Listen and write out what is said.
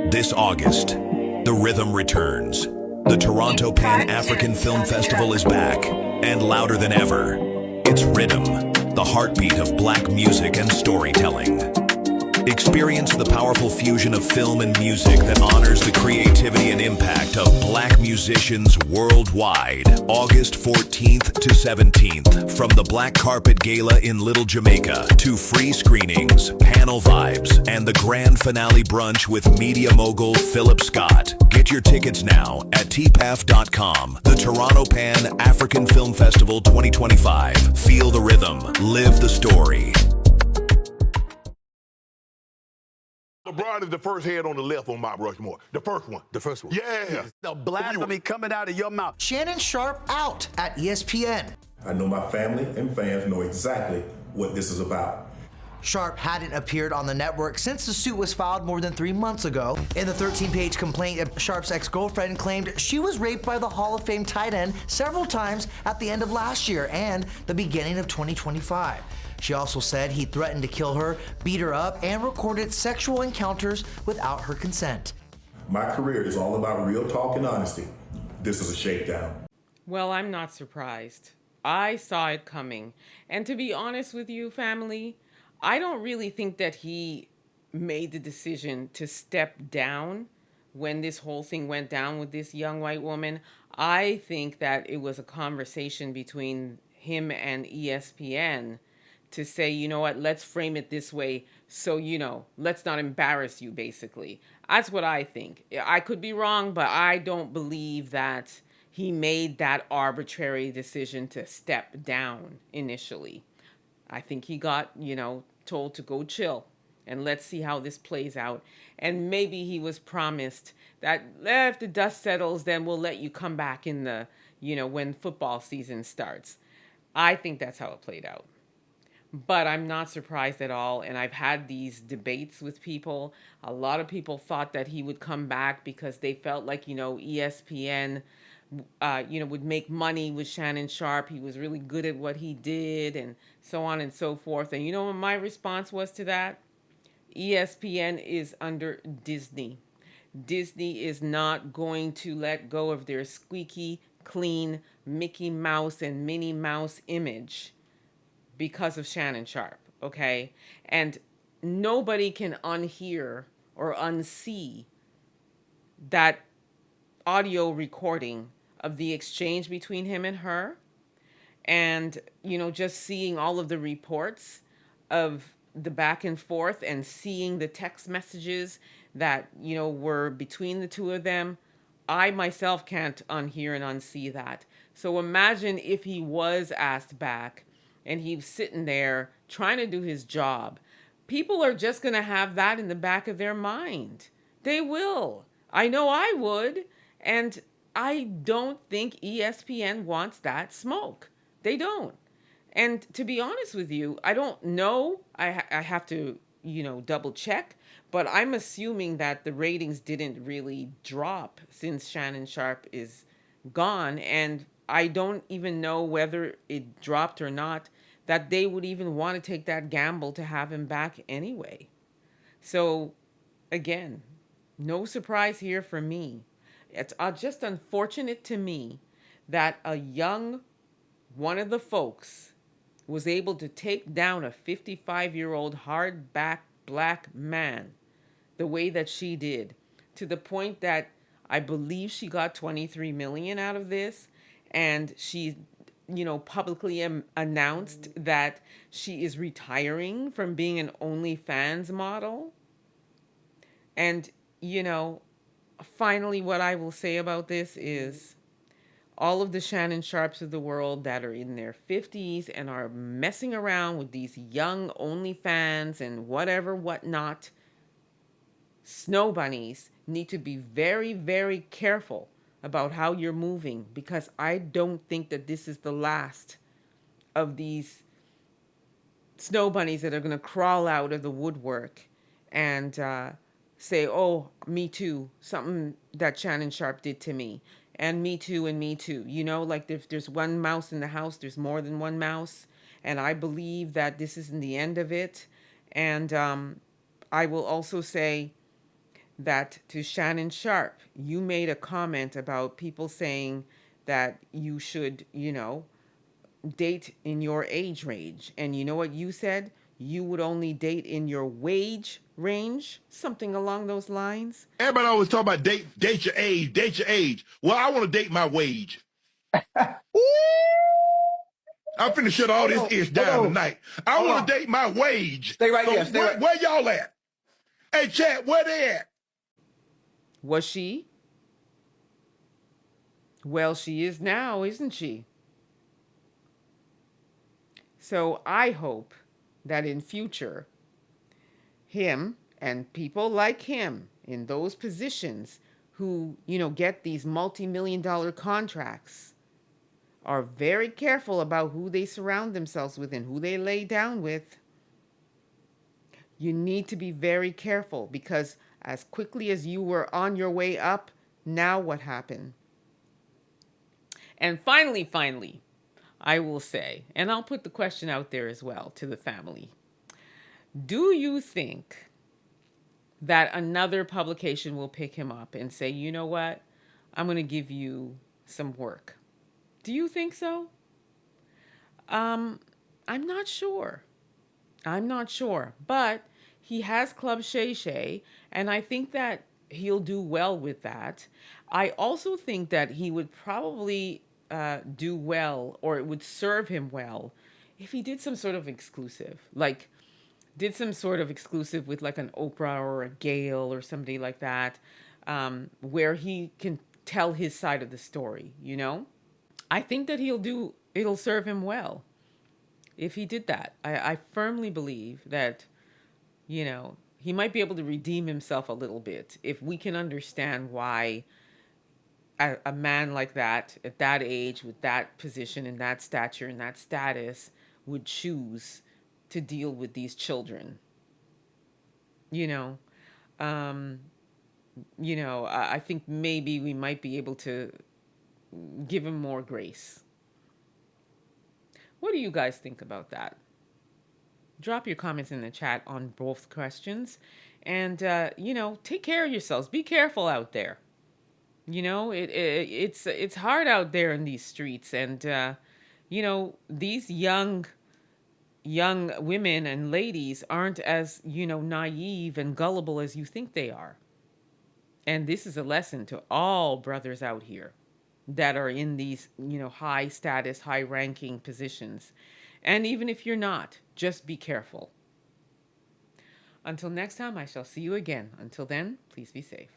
This August, the rhythm returns. The Toronto Pan-African Film Festival is back, and louder than ever. It's Rhythm, the heartbeat of Black music and storytelling. Experience the powerful fusion of film and music that honors the creativity and impact of Black musicians worldwide. August 14th to 17th, from the Black Carpet Gala in Little Jamaica to free screenings, panel vibes, and the grand finale brunch with media mogul Philip Scott. Get your tickets now at tpaf.com. The Toronto Pan African Film Festival 2025. Feel the rhythm, live the story. LeBron is the first head on the left on Mount Rushmore. The first one. The first one. Yeah. The blasphemy coming out of your mouth. Shannon Sharpe out at ESPN. I know my family and fans know exactly what this is about. Sharpe hadn't appeared on the network since the suit was filed more than 3 months ago. In the 13-page complaint, Sharpe's ex-girlfriend claimed she was raped by the Hall of Fame tight end several times at the end of last year and the beginning of 2025. She also said he threatened to kill her, beat her up, and recorded sexual encounters without her consent. My career is all about real talk and honesty. This is a shakedown. Well, I'm not surprised. I saw it coming. And to be honest with you, family, I don't really think that he made the decision to step down when this whole thing went down with this young white woman. I think that it was a conversation between him and ESPN to say, you know what, let's frame it this way so, let's not embarrass you, basically. That's what I think. I could be wrong, but I don't believe that he made that arbitrary decision to step down initially. I think he got, told to go chill and let's see how this plays out. And maybe he was promised that if the dust settles, then we'll let you come back in the, when football season starts. I think that's how it played out. But I'm not surprised at all. And I've had these debates with people. A lot of people thought that he would come back because they felt like, ESPN, would make money with Shannon Sharpe. He was really good at what he did and so on and so forth. And you know what my response was to that? ESPN is under Disney. Disney is not going to let go of their squeaky clean Mickey Mouse and Minnie Mouse image because of Shannon Sharpe, okay? And nobody can unhear or unsee that audio recording of the exchange between him and her. And, just seeing all of the reports of the back and forth and seeing the text messages that, were between the two of them, I myself can't unhear and unsee that. So imagine if he was asked back and he's sitting there trying to do his job. People are just going to have that in the back of their mind. They will. I know I would. And I don't think ESPN wants that smoke. They don't. And to be honest with you, I don't know. I have to, double check. But I'm assuming that the ratings didn't really drop since Shannon Sharpe is gone. And I don't even know whether it dropped or not, that they would even want to take that gamble to have him back anyway. So, again, no surprise here for me. It's just unfortunate to me that a young one of the folks was able to take down a 55-year-old hardback Black man the way that she did, to the point that I believe she got $23 million out of this, and she publicly announced that she is retiring from being an OnlyFans model. And, finally, what I will say about this is all of the Shannon Sharpes of the world that are in their 50s and are messing around with these young OnlyFans and whatnot, snow bunnies need to be very, very careful about how you're moving, because I don't think that this is the last of these snow bunnies that are going to crawl out of the woodwork and say, oh, me too, something that Shannon Sharpe did to me, and me too, and me too. Like if there's one mouse in the house, there's more than one mouse. And I believe that this isn't the end of it. And I will also say that to Shannon Sharpe, you made a comment about people saying that you should, date in your age range. And you know what you said? You would only date in your wage range, something along those lines. Everybody always talk about date your age, date your age. Well, I want to date my wage. I'm finna shut all this ish down tonight. I want to date my wage. Stay right So there. Stay right. where y'all at? Hey, chat, where they at? Was she? Well, she is now, isn't she? So I hope that in future, him and people like him in those positions who, get these multi-million-dollar contracts are very careful about who they surround themselves with and who they lay down with. You need to be very careful, because as quickly as you were on your way up, now what happened? And finally, I will say, and I'll put the question out there as well to the family. Do you think that another publication will pick him up and say, you know what? I'm going to give you some work. Do you think so? I'm not sure. But he has Club Shay Shay, and I think that he'll do well with that. I also think that he would probably do well, or it would serve him well, if he did some sort of exclusive, like did some sort of exclusive with like an Oprah or a Gail or somebody like that, where he can tell his side of the story, I think that it'll serve him well if he did that. I firmly believe that, he might be able to redeem himself a little bit if we can understand why a man like that, at that age, with that position and that stature and that status, would choose to deal with these children. I think maybe we might be able to give him more grace. What do you guys think about that? Drop your comments in the chat on both questions. And, take care of yourselves. Be careful out there. It's hard out there in these streets. And, these young women and ladies aren't as, naive and gullible as you think they are. And this is a lesson to all brothers out here that are in these, high status, high ranking positions. And even if you're not, just be careful. Until next time, I shall see you again. Until then, please be safe.